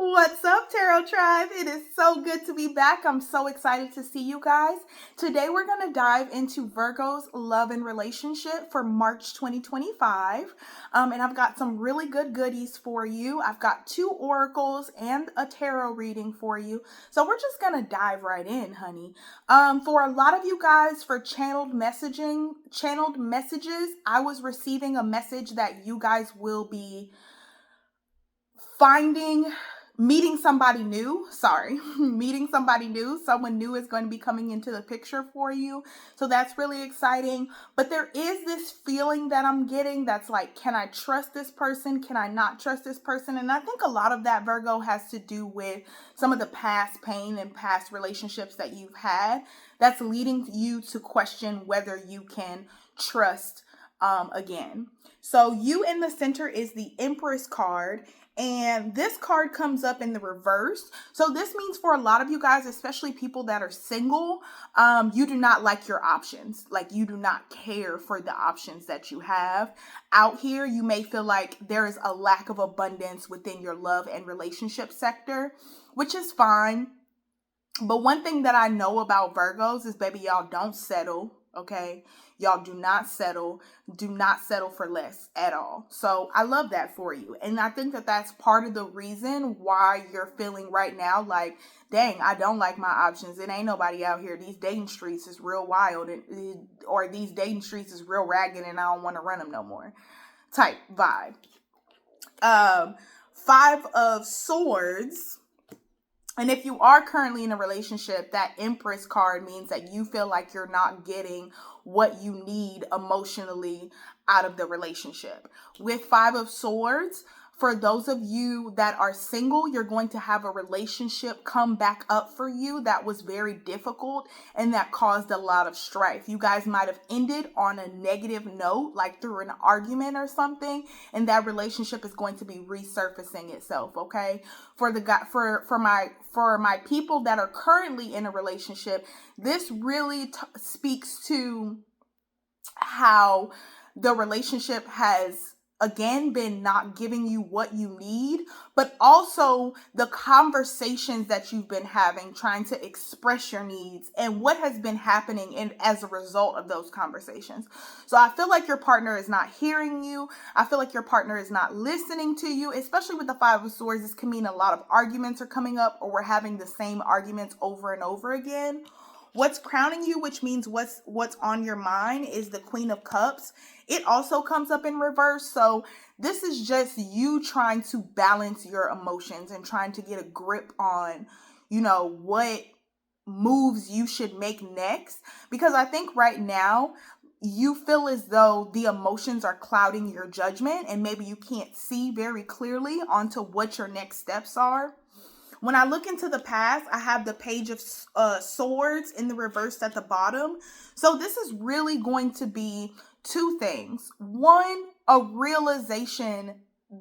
What's up, Tarot Tribe? It is so good to be back. I'm so excited to see you guys. Today, we're going to dive into Virgo's love and relationship for March 2025. And I've got some really good goodies for you. I've got 2 oracles and a tarot reading for you. So we're just going to dive right in, honey. For a lot of you guys, for channeled messages, I was receiving a message that you guys will be meeting somebody new. Someone new is going to be coming into the picture for you. So that's really exciting. But there is this feeling that I'm getting that's like, can I trust this person? Can I not trust this person? And I think a lot of that, Virgo, has to do with some of the past pain and past relationships that you've had that's leading you to question whether you can trust again. So you in the center is the Empress card. And this card comes up in the reverse. So this means for a lot of you guys, especially people that are single, you do not like your options. Like, you do not care for the options that you have out here. You may feel like there is a lack of abundance within your love and relationship sector, which is fine. But one thing that I know about Virgos is, baby, y'all don't settle, okay? Y'all do not settle. Do not settle for less at all. So I love that for you. And I think that that's part of the reason why you're feeling right now like, dang, I don't like my options. It ain't nobody out here. These dating streets is real wild, or these dating streets is real ragged and I don't want to run them no more type vibe. 5 of Swords. And if you are currently in a relationship, that Empress card means that you feel like you're not getting what you need emotionally out of the relationship. With 5 of Swords, for those of you that are single, you're going to have a relationship come back up for you that was very difficult and that caused a lot of strife. You guys might have ended on a negative note, like through an argument or something, and that relationship is going to be resurfacing itself, okay? For my people that are currently in a relationship, this really speaks to how the relationship has again been not giving you what you need, but also the conversations that you've been having trying to express your needs and what has been happening as a result of those conversations. So I feel like your partner is not hearing you. I feel like your partner is not listening to you, especially with the 5 of Swords. This can mean a lot of arguments are coming up, or we're having the same arguments over and over again. What's crowning you, which means what's on your mind, is the Queen of Cups. It also comes up in reverse. So this is just you trying to balance your emotions and trying to get a grip on, what moves you should make next. Because I think right now you feel as though the emotions are clouding your judgment and maybe you can't see very clearly onto what your next steps are. When I look into the past, I have the Page of Swords in the reverse at the bottom. So this is really going to be 2 things. One, a realization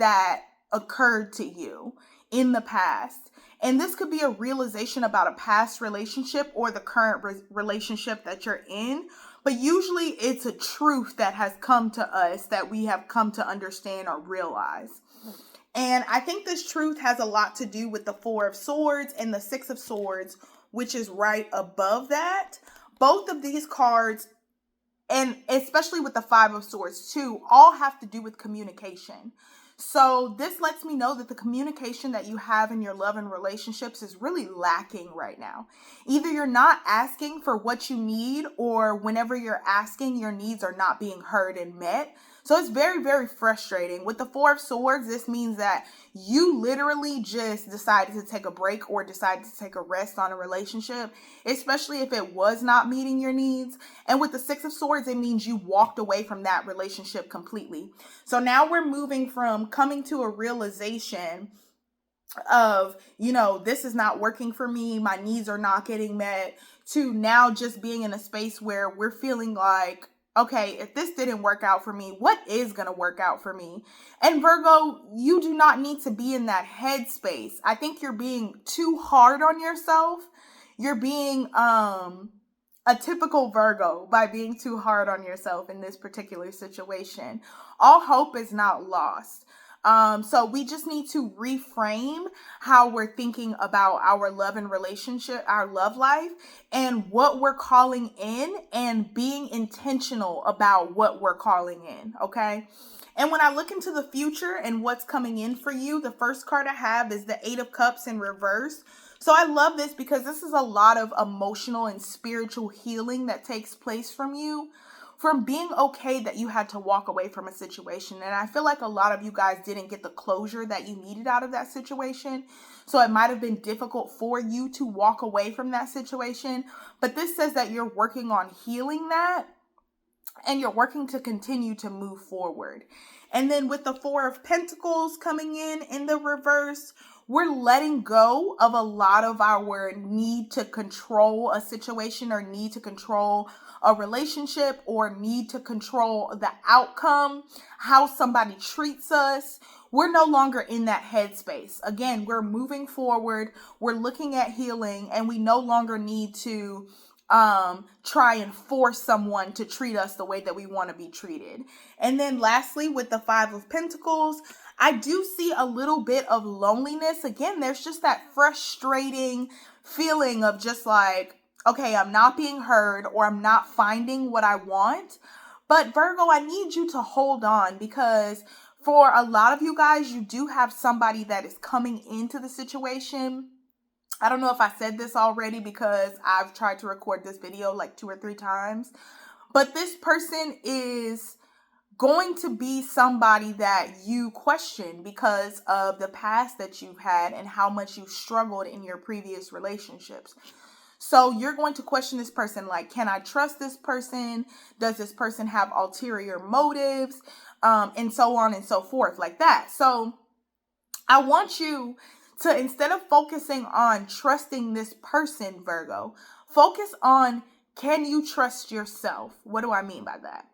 that occurred to you in the past. And this could be a realization about a past relationship or the current relationship that you're in. But usually it's a truth that has come to us that we have come to understand or realize. And I think this truth has a lot to do with the 4 of Swords and the 6 of Swords, which is right above that. Both of these cards, and especially with the 5 of Swords too, all have to do with communication. So this lets me know that the communication that you have in your love and relationships is really lacking right now. Either you're not asking for what you need, or whenever you're asking, your needs are not being heard and met. So it's very, very frustrating. With the 4 of Swords, this means that you literally just decided to take a break or decided to take a rest on a relationship, especially if it was not meeting your needs. And with the 6 of Swords, it means you walked away from that relationship completely. So now we're moving from coming to a realization of, this is not working for me, my needs are not getting met, to now just being in a space where we're feeling like, okay, if this didn't work out for me, what is going to work out for me? And Virgo, you do not need to be in that headspace. I think you're being too hard on yourself. You're being a typical Virgo by being too hard on yourself in this particular situation. All hope is not lost. So we just need to reframe how we're thinking about our love and relationship, our love life, and what we're calling in, and being intentional about what we're calling in. Okay. And when I look into the future and what's coming in for you, the first card I have is the Eight of Cups in reverse. So I love this because this is a lot of emotional and spiritual healing that takes place from you, from being okay that you had to walk away from a situation. And I feel like a lot of you guys didn't get the closure that you needed out of that situation. So it might have been difficult for you to walk away from that situation. But this says that you're working on healing that, and you're working to continue to move forward. And then with the Four of Pentacles coming in the reverse, we're letting go of a lot of our need to control a situation, or need to control a relationship, or need to control the outcome, how somebody treats us. We're no longer in that headspace. Again, we're moving forward. We're looking at healing, and we no longer need to try and force someone to treat us the way that we want to be treated. And then lastly, with the Five of Pentacles, I do see a little bit of loneliness. Again, there's just that frustrating feeling of just like, okay, I'm not being heard, or I'm not finding what I want. But Virgo, I need you to hold on, because for a lot of you guys, you do have somebody that is coming into the situation. I don't know if I said this already, because I've tried to record this video like 2 or 3 times, but this person is going to be somebody that you question because of the past that you've had and how much you struggled in your previous relationships. So you're going to question this person, like, can I trust this person? Does this person have ulterior motives? And so on and so forth, like that. So I want you to, instead of focusing on trusting this person, Virgo, focus on, can you trust yourself? What do I mean by that?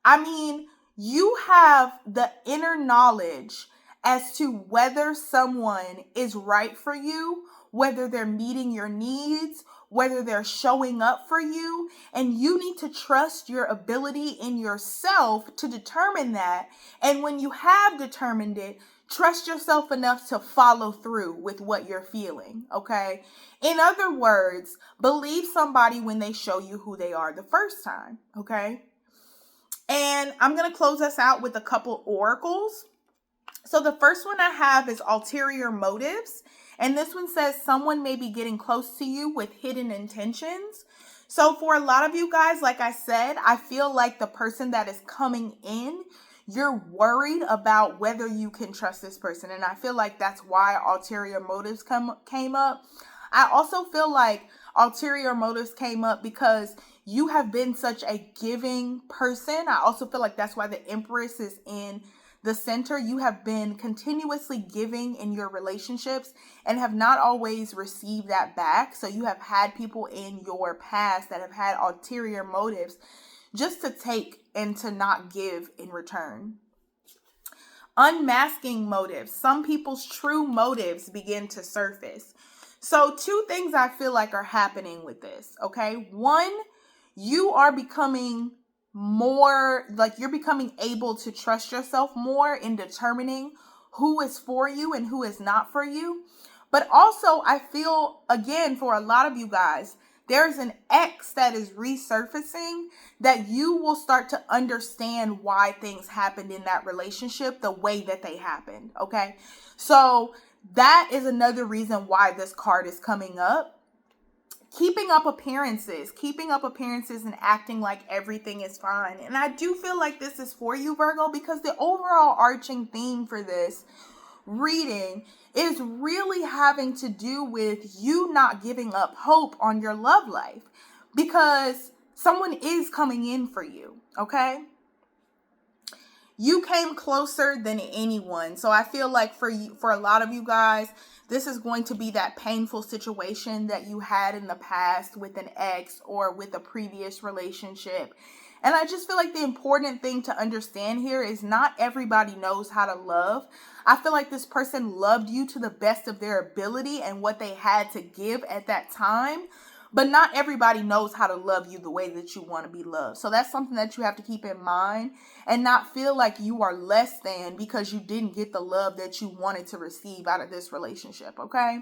I mean, you have the inner knowledge as to whether someone is right for you, whether they're meeting your needs, whether they're showing up for you, and you need to trust your ability in yourself to determine that. And when you have determined it, trust yourself enough to follow through with what you're feeling, okay? In other words, believe somebody when they show you who they are the first time, okay? And I'm going to close us out with a couple oracles. So the first one I have is ulterior motives. And this one says someone may be getting close to you with hidden intentions. So for a lot of you guys, like I said, I feel like the person that is coming in, you're worried about whether you can trust this person. And I feel like that's why ulterior motives came up. I also feel like ulterior motives came up because you have been such a giving person. I also feel like that's why the Empress is in the center. You have been continuously giving in your relationships and have not always received that back. So you have had people in your past that have had ulterior motives just to take and to not give in return. Unmasking motives. Some people's true motives begin to surface. So 2 things I feel like are happening with this, okay? One, you are becoming more, like, you're becoming able to trust yourself more in determining who is for you and who is not for you. But also, I feel, again, for a lot of you guys, there's an ex that is resurfacing that you will start to understand why things happened in that relationship the way that they happened, okay? So that is another reason why this card is coming up. Keeping up appearances and acting like everything is fine. And I do feel like this is for you, Virgo, because the overall arching theme for this reading is really having to do with you not giving up hope on your love life, because someone is coming in for you, okay? You came closer than anyone. So I feel like for a lot of you guys, this is going to be that painful situation that you had in the past with an ex or with a previous relationship. And I just feel like the important thing to understand here is not everybody knows how to love. I feel like this person loved you to the best of their ability and what they had to give at that time. But not everybody knows how to love you the way that you want to be loved. So that's something that you have to keep in mind and not feel like you are less than because you didn't get the love that you wanted to receive out of this relationship, okay?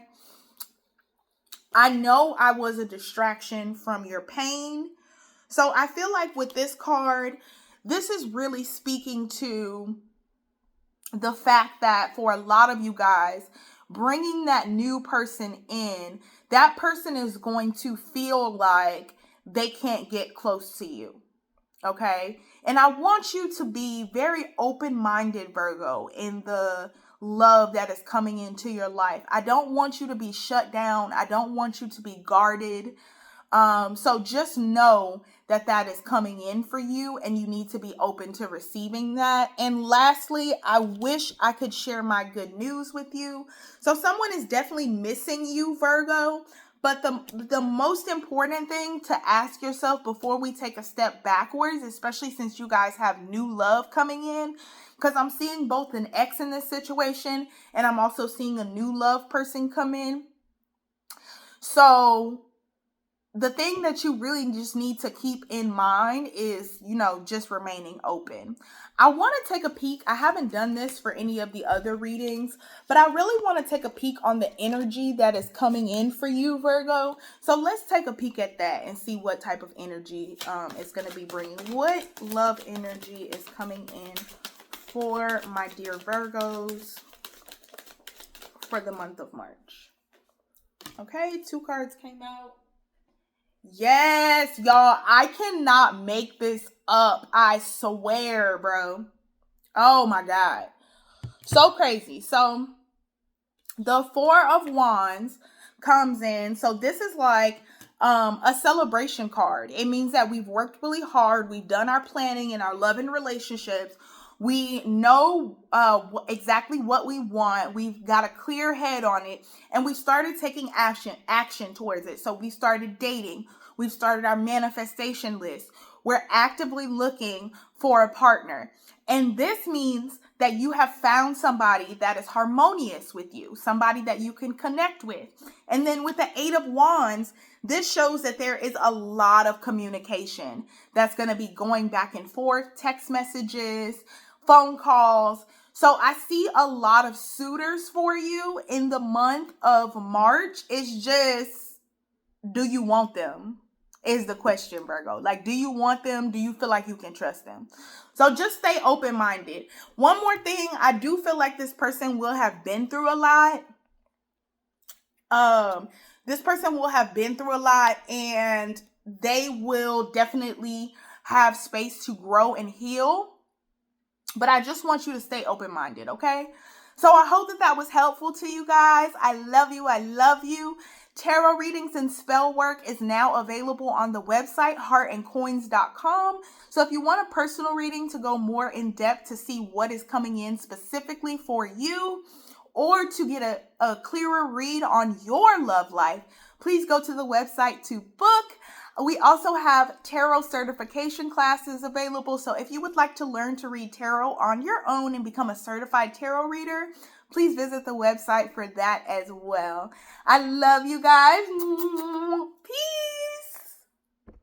I know I was a distraction from your pain. So I feel like with this card, this is really speaking to the fact that for a lot of you guys, bringing that new person in, that person is going to feel like they can't get close to you. Okay. And I want you to be very open-minded, Virgo, in the love that is coming into your life. I don't want you to be shut down. I don't want you to be guarded. So just know that that is coming in for you and you need to be open to receiving that. And lastly, I wish I could share my good news with you. So someone is definitely missing you, Virgo. But the most important thing to ask yourself before we take a step backwards, especially since you guys have new love coming in, because I'm seeing both an ex in this situation and I'm also seeing a new love person come in. So the thing that you really just need to keep in mind is, just remaining open. I want to take a peek. I haven't done this for any of the other readings, but I really want to take a peek on the energy that is coming in for you, Virgo. So let's take a peek at that and see what type of energy it's going to be bringing. What love energy is coming in for my dear Virgos for the month of March? Okay, 2 cards came out. Yes, y'all, I cannot make this up. I swear, bro. Oh my God. So crazy. So the 4 of Wands comes in. So this is like a celebration card. It means that we've worked really hard. We've done our planning in our love and relationships. We know exactly what we want. We've got a clear head on it. And we started taking action towards it. So we started dating. We've started our manifestation list. We're actively looking for a partner. And this means that you have found somebody that is harmonious with you, somebody that you can connect with. And then with the 8 of Wands, this shows that there is a lot of communication that's going to be going back and forth, text messages, phone calls. So I see a lot of suitors for you in the month of March. It's just, do you want them? Is the question, Virgo. Like, do you want them? Do you feel like you can trust them? So just stay open-minded. One more thing, I do feel like this person will have been through a lot. This person will have been through a lot and they will definitely have space to grow and heal. But I just want you to stay open-minded, okay? So I hope that was helpful to you guys. I love you. I love you. Tarot readings and spell work is now available on the website heartandcoins.com. So if you want a personal reading to go more in depth to see what is coming in specifically for you, or to get a clearer read on your love life, please go to the website to book. We also have tarot certification classes available. So if you would like to learn to read tarot on your own and become a certified tarot reader, please visit the website for that as well. I love you guys. Peace.